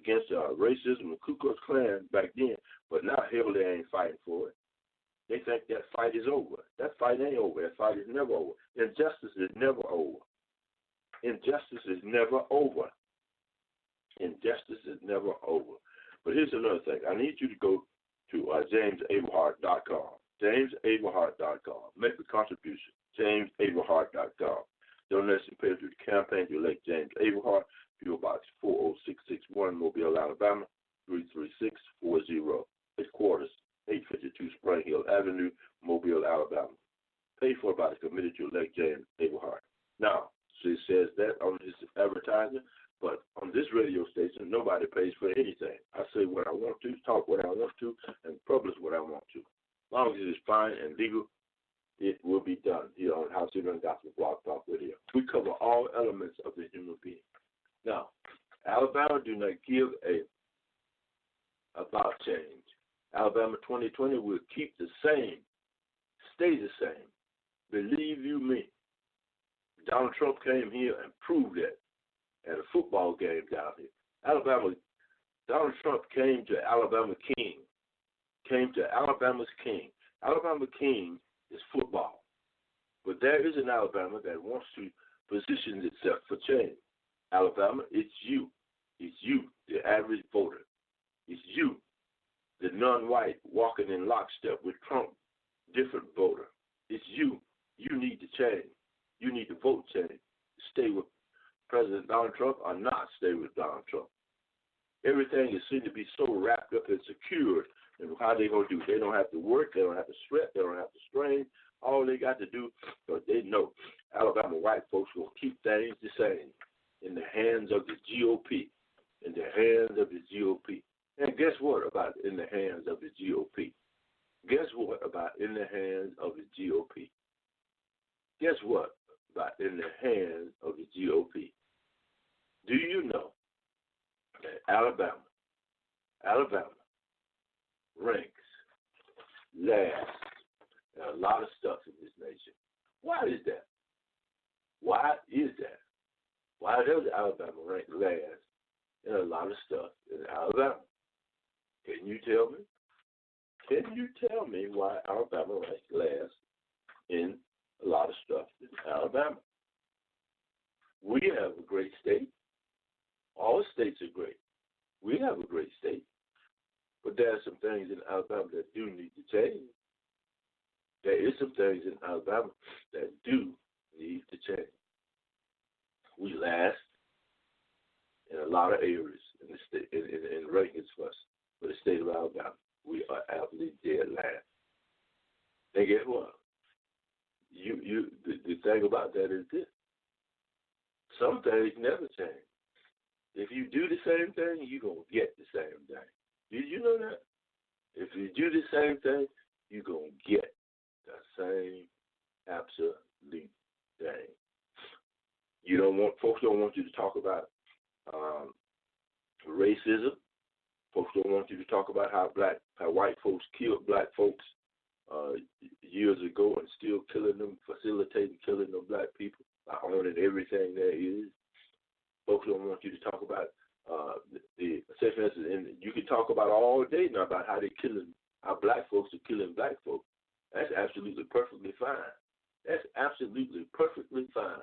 against racism and Ku Klux Klan back then, but now hell, they ain't fighting for it. They think that fight is over. That fight ain't over. That fight is never over. Injustice is never over. Injustice is never over. Injustice is never over. But here's another thing. I need you to go to JamesAberhart.com. JamesAberhart.com. Make a contribution. JamesAberhart.com. Donation paid to the campaign to elect James Aberhart, P.O. Box 40661, Mobile, Alabama, 33640. Headquarters, 852 Spring Hill Avenue, Mobile, Alabama. Paid for by the committee to elect James Aberhart. Now, she says that on this advertising, but on this radio station, nobody pays for anything. I say what I want to, talk what I want to, and publish what I want to. As long as it is fine and legal, it will be done here on House Children Gospel Blog Talk Radio. We cover all elements of the human being. Now, Alabama do not give about change. Alabama 2020 will keep the same, stay the same. Believe you me. Donald Trump came here and proved that at a football game down here. Donald Trump came to Alabama King, came to Alabama's King. Alabama King is football. But there is an Alabama that wants to position itself for change. Alabama, it's you. It's you, the average voter. It's you, the non-white, walking in lockstep with Trump, different voter. It's you. You need to change. You need to vote change. Stay with President Donald Trump or not stay with Donald Trump. Everything is seen to be so wrapped up and secured. And how they going to do? They don't have to work. They don't have to sweat. They don't have to strain. All they got to do, because they know Alabama white folks will keep things the same in the hands of the GOP. In the hands of the GOP. And guess what about in the hands of the GOP? Guess what about in the hands of the GOP? Guess what about in the hands of the GOP? Do you know that Alabama ranks last in a lot of stuff in this nation? Why is that? Why is that? Why does Alabama rank last in a lot of stuff in Alabama? Can you tell me? Can you tell me why Alabama ranks last in a lot of stuff in Alabama? We have a great state. All states are great. We have a great state. But there are some things in Alabama that do need to change. There is some things in Alabama that do need to change. We last in a lot of areas in the state, in rankings for the state of Alabama. We are absolutely dead last. And guess what? The thing about that is this. Some things never change. If you do the same thing, you're going to get the same thing. Did you know that? If you do the same thing, you're going to get the same absolute thing. Folks don't want you to talk about racism. Folks don't want you to talk about how white folks killed black folks years ago and still killing them, facilitating killing of black people by owning everything there is. Folks don't want you to talk about and you can talk about all day now about how black folks are killing black folks. That's absolutely perfectly fine. That's absolutely perfectly fine.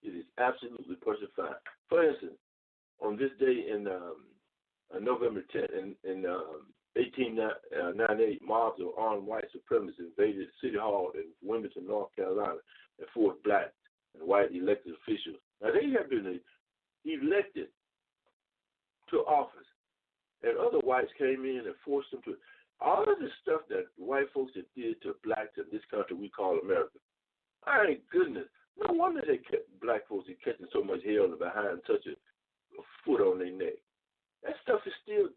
It is absolutely perfectly fine. For instance, on this day in November 10th, in 1898, mobs of armed white supremacists invaded City Hall in Wilmington, North Carolina, and forced black and white elected officials. Now, they have been elected to office, and other whites came in and forced them to. All of the stuff that white folks have did to blacks in this country we call America. My goodness, no wonder black folks are catching so much hell behind such a foot on their neck. That stuff is still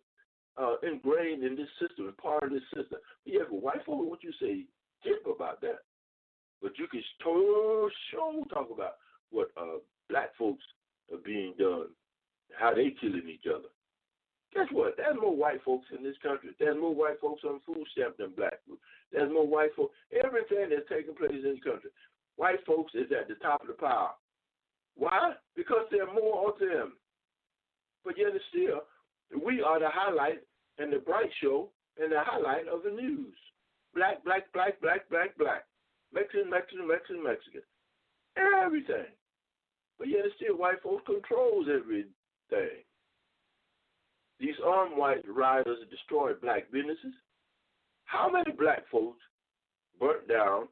ingrained in this system, part of this system. But yeah, for white folks, what you say, tip about that. But you can sure talk about what black folks are being done, how they killing each other. Guess what? There's more white folks in this country. There's more white folks on food stamps than black folks. There's more white folks. Everything that's taking place in this country, white folks is at the top of the pile. Why? Because there are more of them. But yet it's still, we are the highlight and the bright show and the highlight of the news. Black, black, black, black, black, black. Mexican, Mexican, Mexican, Mexican. Everything. But yet it's still white folks controls everything. These armed white riders destroy black businesses. How many black folks burnt down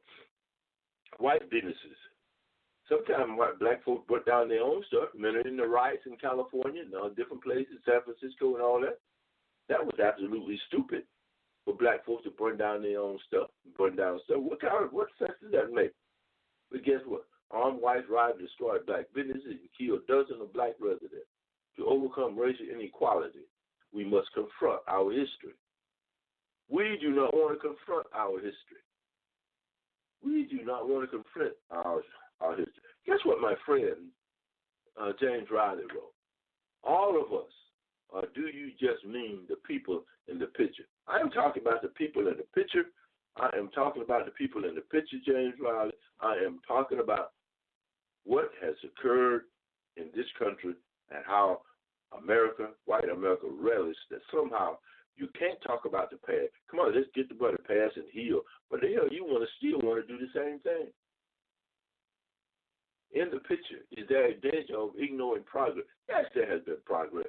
white businesses? Sometimes black folks burnt down their own stuff. Remember in the riots in California and different places, San Francisco and all that? That was absolutely stupid for black folks to burn down their own stuff, burn down stuff. What sense does that make? But guess what? Armed whites riders destroyed black businesses and killed dozens of black residents. To overcome racial inequality, we must confront our history. We do not want to confront our history. We do not want to confront our history. Guess what my friend James Riley wrote? All of us, or do you just mean the people in the picture? I am talking about the people in the picture. I am talking about the people in the picture, James Riley. I am talking about what has occurred in this country and how America, white America, relished that somehow you can't talk about the past. Come on, let's get the past and heal. But the hell, you still want to do the same thing. In the picture, is there a danger of ignoring progress? Yes, there has been progress.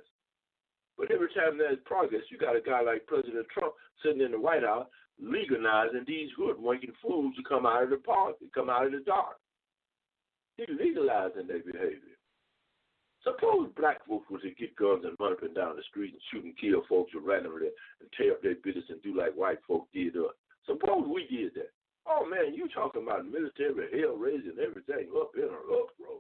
But every time there's progress, you got a guy like President Trump sitting in the White House legalizing these hoodwinking fools to come out of the park, to come out of the dark. He's legalizing their behavior. Suppose black folks were to get guns and run up and down the street and shoot and kill folks randomly and tear up their business and do like white folks did us. Suppose we did that. Oh, man, you talking about military hell raising everything up in our uproar.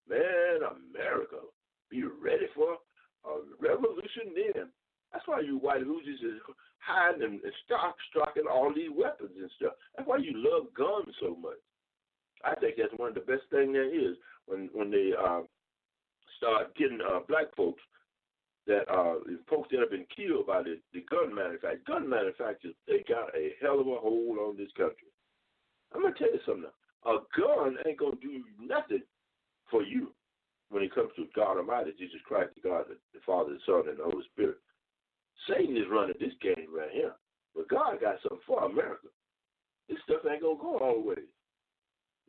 Man, America, be ready for a revolution then. That's why you white losers is hiding and stocking all these weapons and stuff. That's why you love guns so much. I think that's one of the best things there is when they start getting black folks that folks that have been killed by the gun manufacturers. Gun manufacturers, they got a hell of a hold on this country. I'm going to tell you something now. A gun ain't going to do nothing for you when it comes to God Almighty, Jesus Christ, the God, the Father, the Son, and the Holy Spirit. Satan is running this game right here. But God got something for America. This stuff ain't going to go all the way.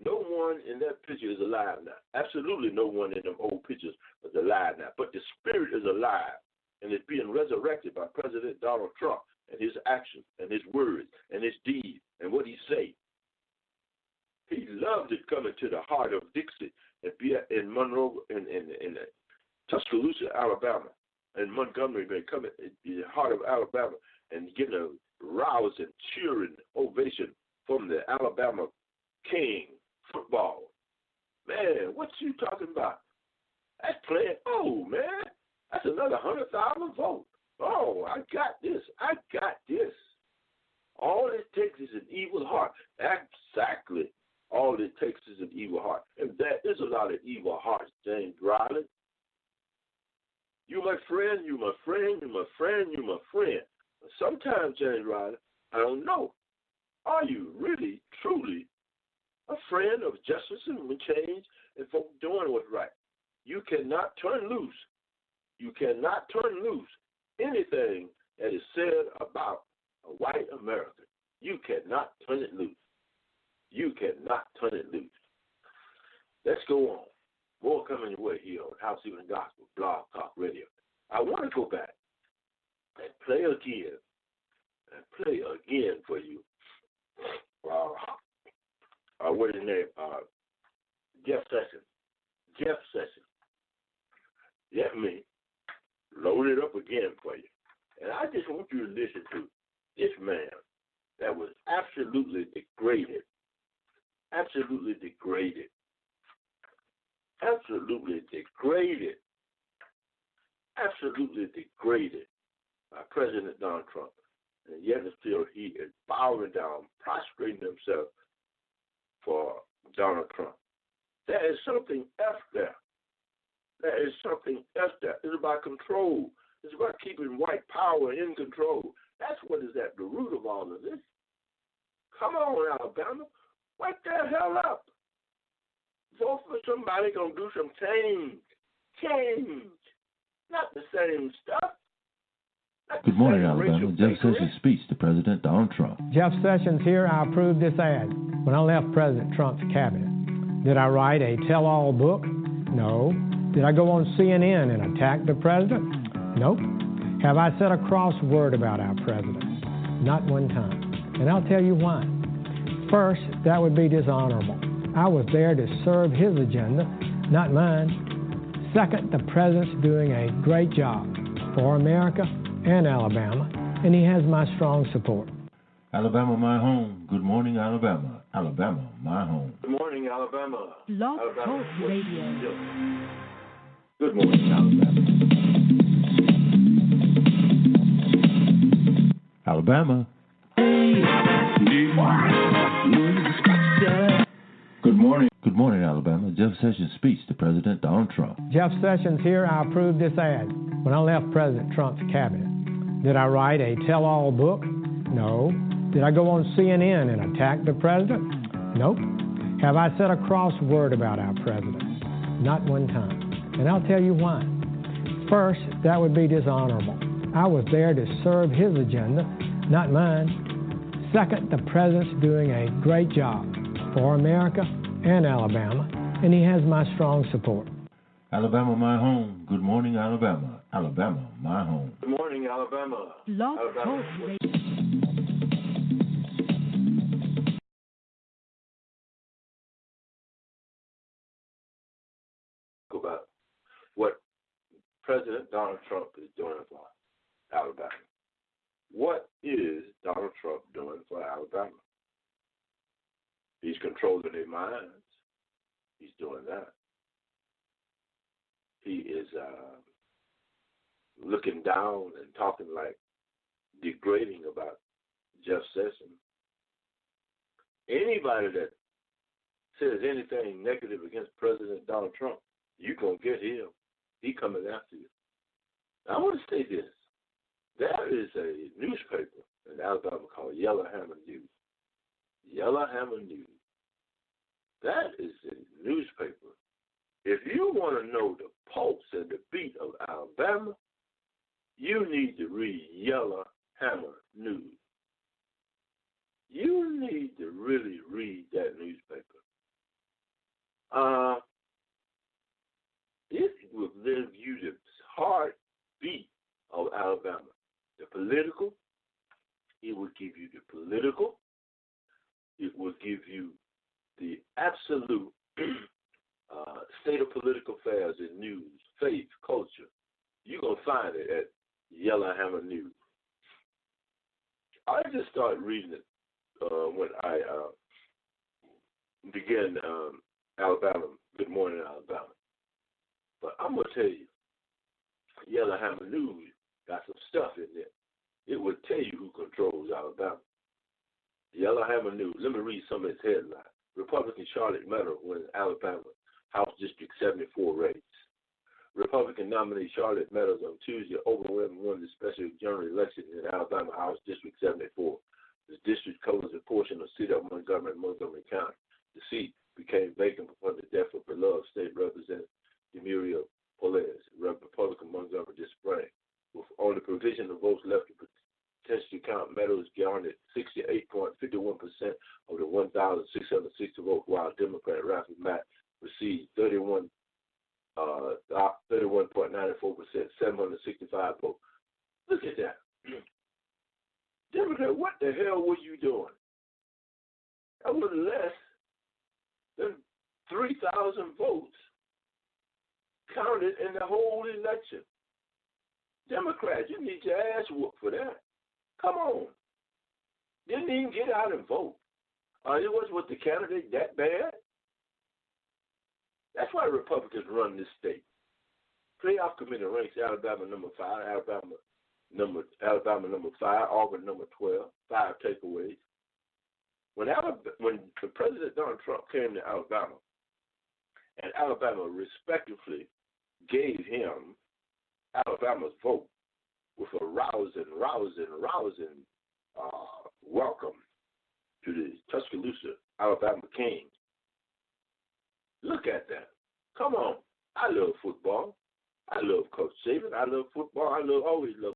No one in that picture is alive now. Absolutely no one in them old pictures is alive now. But the spirit is alive, and it's being resurrected by President Donald Trump and his actions and his words and his deeds and what he say. He loved it coming to the heart of Dixie and be in Monroe, in Tuscaloosa, Alabama, and Montgomery Bay, coming in the heart of Alabama and getting a rousing, cheering ovation from the Alabama King football. Man, what you talking about? That's playing. Oh, man, that's another 100,000 votes. Oh, I got this. I got this. All it takes is an evil heart. Exactly. All it takes is an evil heart. And there is a lot of evil hearts, James Riley. You my friend, you my friend, you my friend, you my friend. But sometimes, James Riley, I don't know. Are you really, truly a friend of justice and change and folk doing what's right? You cannot turn loose. You cannot turn loose anything that is said about a white America. You cannot turn it loose. You cannot turn it loose. Let's go on. More coming your way here on House Even Gospel Blog Talk Radio. I want to go back and play again for you. What is his name? Jeff Sessions. Let me load it up again for you. And I just want you to listen to this man that was absolutely degraded. Absolutely degraded. Absolutely degraded. Absolutely degraded by President Donald Trump. And yet still he is bowing down, prostrating himself for Donald Trump. There is something else there. There is something else there. It's about control. It's about keeping white power in control. That's what is at the root of all of this. Come on, Alabama. Wake the hell up. Vote for somebody going to do some change. Change. Not the same stuff. Good morning, Alabama. Jeff Sessions' speech to President Donald Trump. Jeff Sessions here. I approved this ad when I left President Trump's cabinet. Did I write a tell-all book? No. Did I go on CNN and attack the president? Nope. Have I said a cross word about our president? Not one time. And I'll tell you why. First, that would be dishonorable. I was there to serve his agenda, not mine. Second, the president's doing a great job for America and Alabama, and he has my strong support. Alabama, my home. Good morning, Alabama. Alabama, my home. Good morning, Alabama. Blog Talk Radio. Good morning, Alabama. Alabama. Good morning. Good morning, Alabama. Jeff Sessions' speech to President Donald Trump. Jeff Sessions here. I approved this ad when I left President Trump's cabinet. Did I write a tell-all book? No. Did I go on CNN and attack the president? Nope. Have I said a cross word about our president? Not one time. And I'll tell you why. First, that would be dishonorable. I was there to serve his agenda, not mine. Second, the president's doing a great job for America and Alabama, and he has my strong support. Alabama, my home. Good morning, Alabama. Alabama, my home. Good morning, Alabama. Blog Talk Radio. About what President Donald Trump is doing for Alabama. What is Donald Trump doing for Alabama? He's controlling their minds. He's doing that. He is looking down and talking like degrading about Jeff Sessions. Anybody that says anything negative against President Donald Trump, you're going to get him. He coming after you. I want to say this. There is a newspaper in Alabama called Yellowhammer News. Yellowhammer News. That is a newspaper. If you want to know the pulse and the beat of Alabama, you need to read Yellowhammer News. You need to really read that newspaper. It will give you the heartbeat of Alabama. The political, it will give you the political. It will give you the absolute state of political affairs in news, faith, culture. You're going to find it at Yellowhammer News. I just started reading it when I began Alabama, Good Morning, Alabama. But I'm going to tell you, Yellowhammer News got some stuff in there. It will tell you who controls Alabama. Yellowhammer News, let me read some of its headlines. Republican Charlotte Meadows wins Alabama House District 74 race. Republican nominee Charlotte Meadows on Tuesday overwhelmingly won the special general election in Alabama House District 74. This district covers a portion of the city of Montgomery County. The seat became vacant upon the death of beloved state representative Demuria Poles, Republican Montgomery this spring. With only provision of votes left to potentially count, Meadows garnered 68.51% of the 1,660 votes, while Democrat Ralphie Mack received 31.94%, 765 votes. Look at that. Democrat, what the hell were you doing? That was less than 3,000 votes counted in the whole election. Democrats, you need your ass whooped for that. Come on. Didn't even get out and vote. It was with the candidate that bad? That's why Republicans run this state. Playoff committee ranks Alabama number 5, Alabama number 5, Auburn number 12, 5 takeaways. When the President Donald Trump came to Alabama, and Alabama respectively gave him Alabama's vote with a rousing welcome to the Tuscaloosa, Alabama Kings. Look at that. Come on. I love football. I love Coach Saban. I love football. I always love